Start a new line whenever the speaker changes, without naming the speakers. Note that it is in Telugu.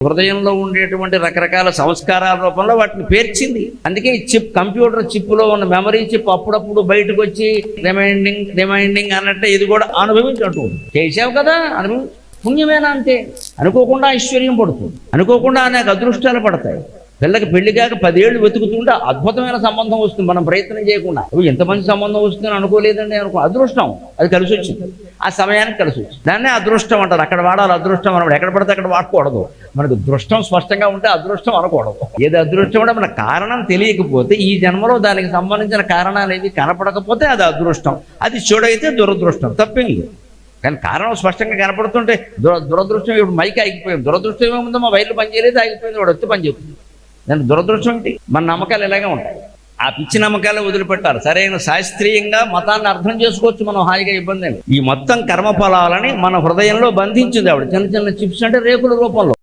హృదయంలో ఉండేటువంటి రకరకాల సంస్కారాల రూపంలో వాటిని పేర్చింది. అందుకే ఈ చిప్, కంప్యూటర్ చిప్లో ఉన్న మెమరీ చిప్ అప్పుడప్పుడు బయటకు వచ్చి రిమైండింగ్ అన్నట్టు ఇది కూడా అనుభవించట్టు చేసావు కదా, అనుభవించు, పుణ్యమేనా అంతే. అనుకోకుండా ఐశ్వర్యం పడుతుంది, అనుకోకుండా అనేక అదృష్టాలు పడతాయి. పిల్లకి పెళ్లి కాక 10 ఏళ్ళు వెతుకుతుంటే అద్భుతమైన సంబంధం వస్తుంది, మనం ప్రయత్నం చేయకుండా. ఎంత మంచి సంబంధం వస్తుందని అనుకోలేదండి, అదృష్టం అది కలిసి వచ్చింది, ఆ సమయానికి కలిసి వచ్చింది. దాన్నే అదృష్టం అంటారు. అక్కడ వాడాలి అదృష్టం అన్నప్పుడు, ఎక్కడ పడితే అక్కడ వాడకూడదు. మనకు దృష్టం స్పష్టంగా ఉంటే అదృష్టం అనకూడదు. ఏది అదృష్టం అంటే మన కారణం తెలియకపోతే, ఈ జన్మలో దానికి సంబంధించిన కారణాలు ఏవి కనపడకపోతే అది అదృష్టం, అది చెడైతే దురదృష్టం, తప్పేం లేదు. కానీ కారణం స్పష్టంగా కనపడుతుంటే దురదృష్టం. ఇప్పుడు మైకి ఆగిపోయింది, దురదృష్టం ఏముందో, మా వైర్లు పనిచేయలేదు, ఆగిపోయింది, వాడు వచ్చి పని చెప్తుంది. దాని దురదృష్టం ఏంటి? మన నమ్మకాలు ఇలాగే ఉంటాయి. ఆ పిచ్చి నమ్మకాలే వదిలిపెట్టాలి. సరైన శాస్త్రీయంగా మతాన్ని అర్థం చేసుకోవచ్చు మనం హాయిగా, ఇబ్బంది. ఈ మొత్తం కర్మఫలాలని మన హృదయంలో బంధించింది ఆవిడ. చిన్న చిన్న చిప్స్ అంటే రేకుల రూపంలో.